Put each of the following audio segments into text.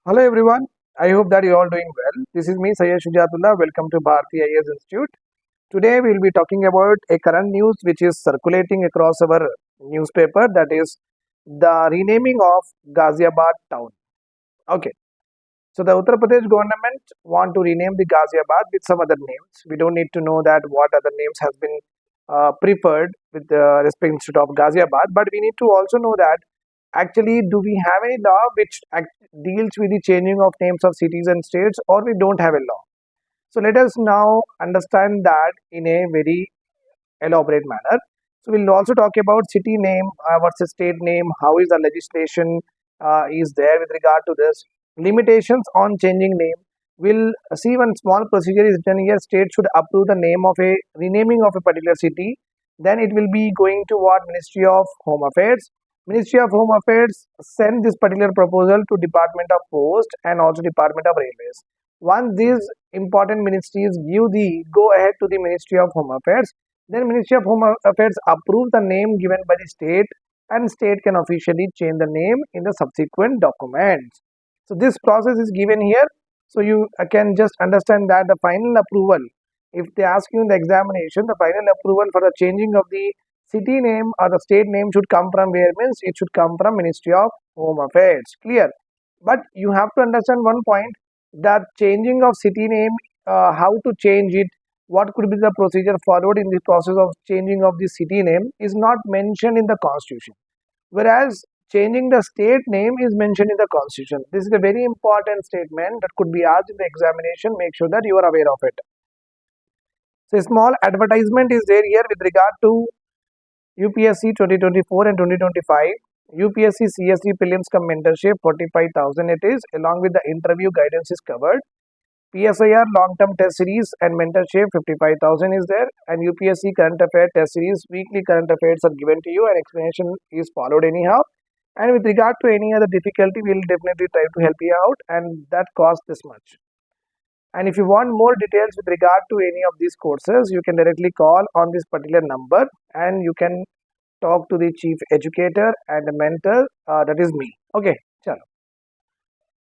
Hello everyone. I hope that you're all doing well. This is me, Syed Shujathullah. Welcome to Bharat IAS Institute. Today we will be talking about a current news which is circulating across our newspaper, that is the renaming of Ghaziabad town. Okay. So the Uttar Pradesh government want to rename the Ghaziabad with some other names. We don't need to know that what other names has been preferred with respect instead of Ghaziabad, but we need to also know that actually do we have any law which deals with the changing of names of cities and states, or we don't have a law. So let us now understand that in a very elaborate manner. So we'll also talk about city name versus state name, how is the legislation is there with regard to this, limitations on changing name. We'll see one small procedure is done here. State should approve the name of a renaming of a particular city. Then it will be going to what, Ministry of Home Affairs. Ministry of Home Affairs send this particular proposal to Department of Post and also Department of Railways. Once these important ministries give the go ahead to the Ministry of Home Affairs, then Ministry of Home Affairs approve the name given by the state, and state can officially change the name in the subsequent documents. So this process is given here. So you can just understand that the final approval, if they ask you in the examination, the final approval for the changing of the city name or the state name should come from where, means it should come from Ministry of Home Affairs. Clear? But you have to understand one point, that changing of city name, how to change it, what could be the procedure followed in the process of changing of the city name is not mentioned in the constitution, whereas changing the state name is mentioned in the constitution. This is a very important statement that could be asked in the examination. Make sure that you are aware of it. So a small advertisement is there here with regard to UPSC 2024 and 2025. UPSC CSE Prelims cum Mentorship 45,000 it is, along with the interview guidance is covered. PSIR Long Term Test Series and Mentorship 55,000 is there, and UPSC Current Affairs Test Series weekly current affairs are given to you and explanation is followed anyhow. And with regard to any other difficulty, we will definitely try to help you out, and that costs this much. And if you want more details with regard to any of these courses, you can directly call on this particular number and you can talk to the chief educator and the mentor, that is me. Okay, chalo.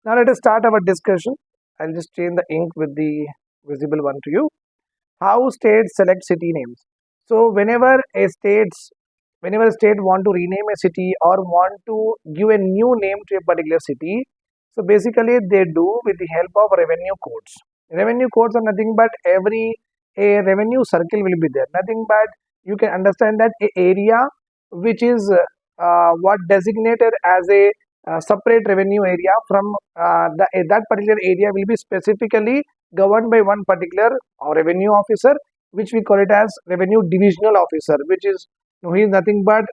Now let us start our discussion. I'll just change the ink with the visible one to you. How states select city names. So whenever a state want to rename a city or want to give a new name to a particular city, so basically they do with the help of revenue codes. Revenue codes are nothing but a revenue circle will be there. Nothing but you can understand that a area which is what designated as a separate revenue area from that particular area will be specifically governed by one particular revenue officer, which we call it as revenue divisional officer, which is he is nothing but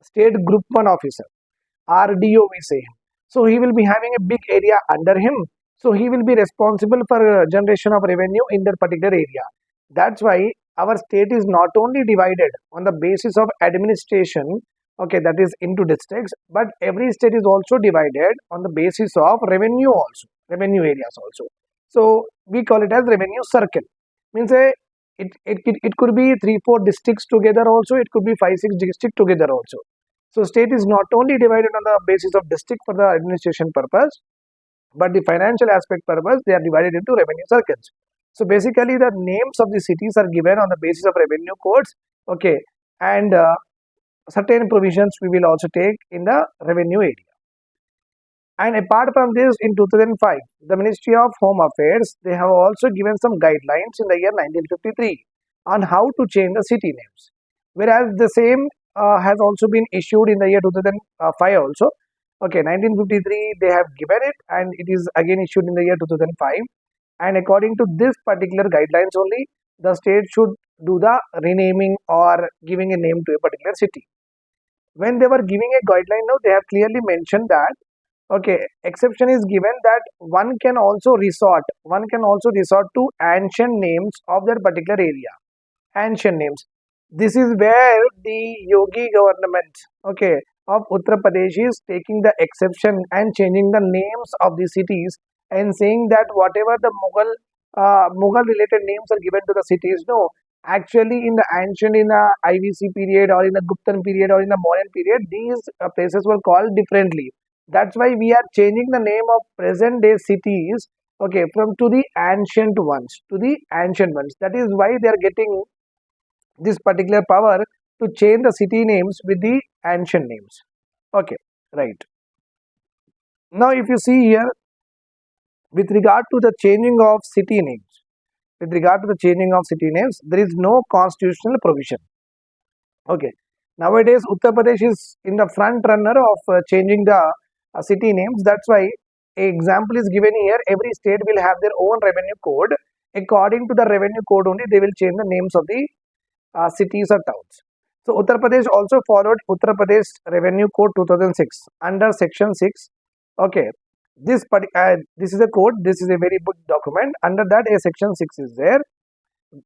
state group 1 officer, RDO we say. So he will be having a big area under him. So he will be responsible for generation of revenue in that particular area. That's why our state is not only divided on the basis of administration, okay, that is into districts, but every state is also divided on the basis of revenue also, revenue areas also. So we call it as revenue circle. Means it could be 3-4 districts together also, it could be 5-6 districts together also. So state is not only divided on the basis of district for the administration purpose, but the financial aspect purpose, they are divided into revenue circles. So basically the names of the cities are given on the basis of revenue codes, okay, and certain provisions we will also take in the revenue area. And apart from this, in 2005, the Ministry of Home Affairs, they have also given some guidelines in the year 1953 on how to change the city names. Whereas the same has also been issued in the year 2005 also. Okay, 1953 they have given it, and it is again issued in the year 2005. And according to this particular guidelines only, the state should do the renaming or giving a name to a particular city. When they were giving a guideline now, they have clearly mentioned that, okay, exception is given that one can also resort to ancient names of that particular area. Ancient names. This is where the yogi government, okay, of Uttar Pradesh is taking the exception and changing the names of the cities and saying that whatever the Mughal related names are given to the cities, no, actually in the ancient, in the IVC period or in the Guptan period or in the Mauryan period, these places were called differently. That's why we are changing the name of present day cities, okay, from to the ancient ones, to the ancient ones. That is why they are getting this particular power to change the city names with the ancient names. Okay, right. Now if you see here, with regard to the changing of city names, with regard to the changing of city names, there is no constitutional provision. Okay, nowadays Uttar Pradesh is in the front runner of changing the city names. That's why a example is given here. Every state will have their own revenue code. According to the revenue code only, they will change the names of the cities or towns. So Uttar Pradesh also followed Uttar Pradesh Revenue Code 2006 under Section 6. Okay, this is a code. This is a very big document. Under that, a Section 6 is there,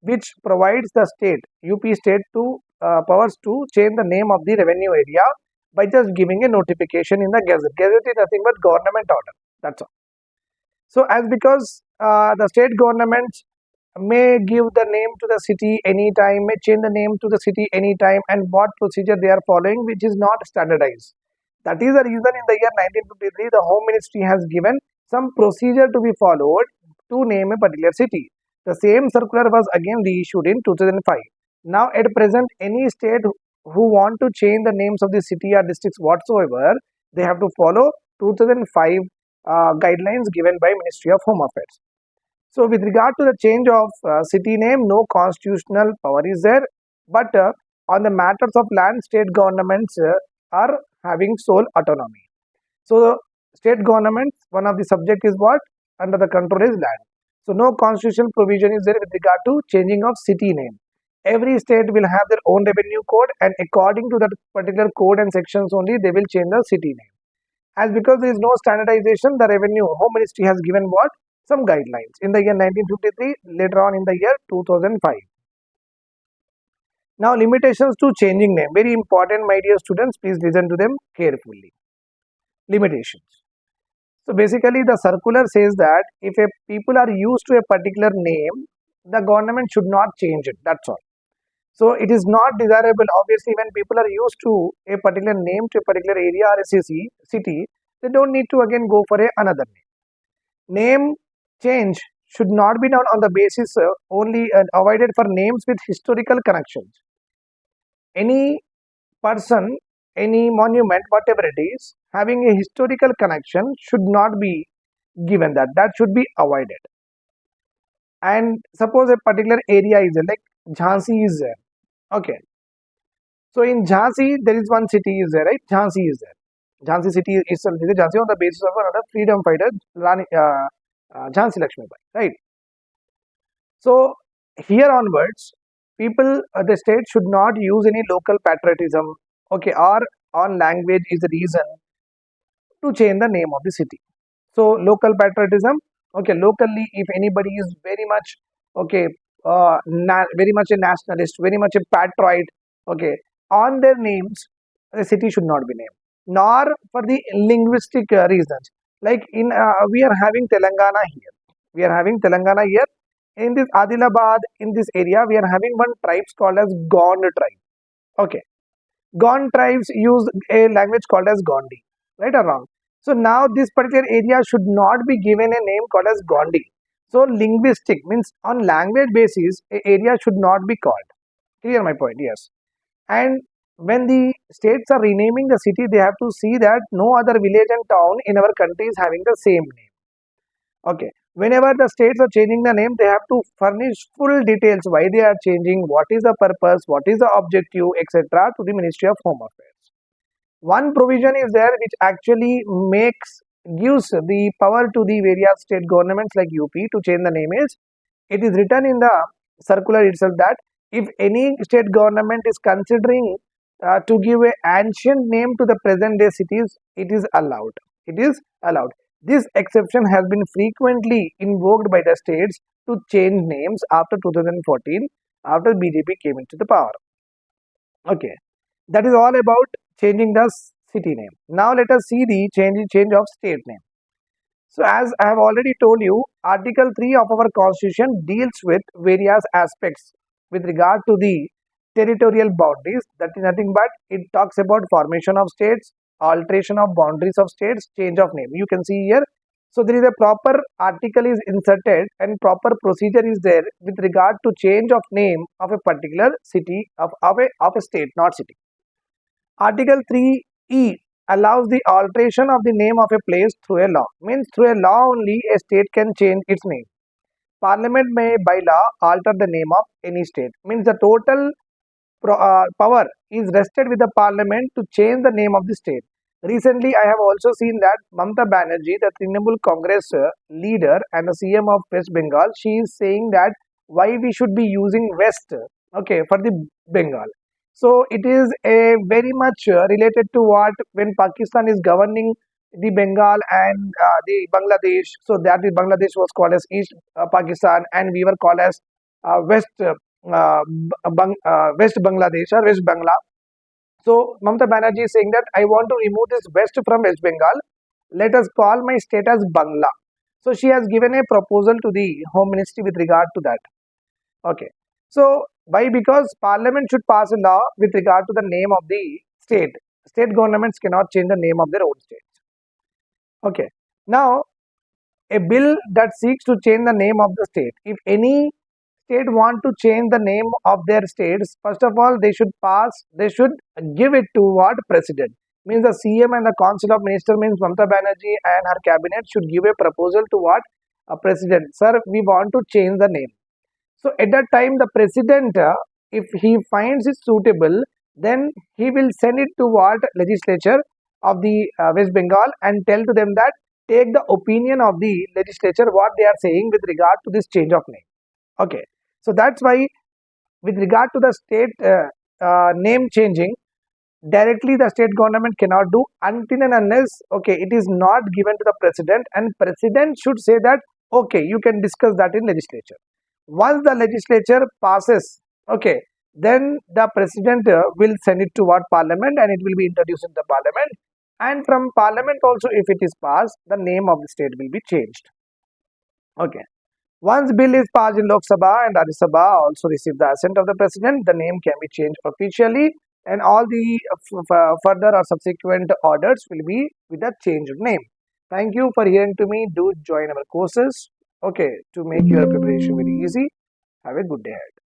which provides the state UP state to powers to change the name of the revenue area by just giving a notification in the Gazette. Gazette is nothing but government order. That's all. So as because the state governments may give the name to the city anytime, may change the name to the city anytime, and what procedure they are following, which is not standardized. That is the reason in the year 1953, the Home Ministry has given some procedure to be followed to name a particular city. The same circular was again reissued in 2005. Now, at present, any state who want to change the names of the city or districts whatsoever, they have to follow 2005 guidelines given by Ministry of Home Affairs. So, with regard to the change of city name, no constitutional power is there, but on the matters of land, state governments are having sole autonomy. So, state governments, one of the subject is what? Under the control is land. So, no constitutional provision is there with regard to changing of city name. Every state will have their own revenue code, and according to that particular code and sections only, they will change the city name. As because there is no standardization, the revenue home ministry has given what? Some guidelines in the year 1953, later on in the year 2005. Now, limitations to changing name. Very important, my dear students, please listen to them carefully. Limitations. So, basically, the circular says that if a people are used to a particular name, the government should not change it. That's all. So, it is not desirable. Obviously, when people are used to a particular name to a particular area or a city, they don't need to again go for another name. Name change should not be done on the basis only avoided for names with historical connections. Any person, any monument, whatever it is, having a historical connection should not be given that. That should be avoided. And suppose a particular area is there, like Jhansi is there. Okay. So in Jhansi, there is one city is there, right? Jhansi is there. Jhansi city is Jhansi on the basis of another freedom fighter, Jhansi Lakshmibai, right? So here onwards, people, the state should not use any local patriotism, okay, or on language is the reason to change the name of the city. So local patriotism, okay, locally if anybody is very much, okay, very much a nationalist, very much a patriot, okay, on their names, the city should not be named, nor for the linguistic reasons. Like in, we are having Telangana here. We are having Telangana here. In this Adilabad, in this area, we are having one tribes called as Gond tribe. Okay. Gond tribes use a language called as Gondi, right or wrong? So now this particular area should not be given a name called as Gondi. So linguistic means on language basis, a area should not be called. Clear my point? Yes. And when the states are renaming the city, they have to see that no other village and town in our country is having the same name. Okay. Whenever the states are changing the name, they have to furnish full details why they are changing, what is the purpose, what is the objective, etc. to the Ministry of Home Affairs. One provision is there which actually gives the power to the various state governments like UP to change the name is, it is written in the circular itself that if any state government is considering to give an ancient name to the present day cities, it is allowed. It is allowed. This exception has been frequently invoked by the states to change names after 2014, after BJP came into the power. Okay, that is all about changing the city name. Now let us see the change of state name. So as I have already told you, Article 3 of our Constitution deals with various aspects with regard to the territorial boundaries. That is nothing but it talks about formation of states, alteration of boundaries of states, change of name. You can see here. So there is a proper article is inserted and proper procedure is there with regard to change of name of a particular city of a state, not city. Article 3E allows the alteration of the name of a place through a law. Means through a law only a state can change its name. Parliament may by law alter the name of any state. Means the total power is rested with the parliament to change the name of the state. Recently, I have also seen that Mamata Banerjee, the Trinamool Congress leader and the CM of West Bengal, she is saying that why we should be using West, okay, for the Bengal. So it is a very much related to what when Pakistan is governing the Bengal and the Bangladesh. So that the Bangladesh was called as East Pakistan, and we were called as West West Bangladesh or West Bangla. So Mamata Banerjee is saying that I want to remove this West from West Bengal. Let us call my state as Bangla. So she has given a proposal to the Home Ministry with regard to that. Okay. So why? Because Parliament should pass a law with regard to the name of the state. State governments cannot change the name of their own states. Okay. Now a bill that seeks to change the name of the state. If any state want to change the name of their states, first of all they should give it to what? President. Means the CM and the Council of Minister means Mamata Banerjee and her cabinet should give a proposal to what? A president. Sir, we want to change the name. So at that time the president, if he finds it suitable, then he will send it to what? Legislature of the West Bengal and tell to them that take the opinion of the legislature what they are saying with regard to this change of name. Okay. So that's why with regard to the state name changing, directly the state government cannot do until and unless, okay, it is not given to the president, and president should say that, okay, you can discuss that in legislature. Once the legislature passes, okay, then the president will send it to what? Parliament, and it will be introduced in the parliament. And from parliament also, if it is passed, the name of the state will be changed. Okay. Once bill is passed in Lok Sabha and Rajya Sabha also receive the assent of the president, the name can be changed officially, and all the further or subsequent orders will be with the changed name. Thank you for hearing to me. Do join our courses, okay, to make your preparation very easy. Have a good day ahead.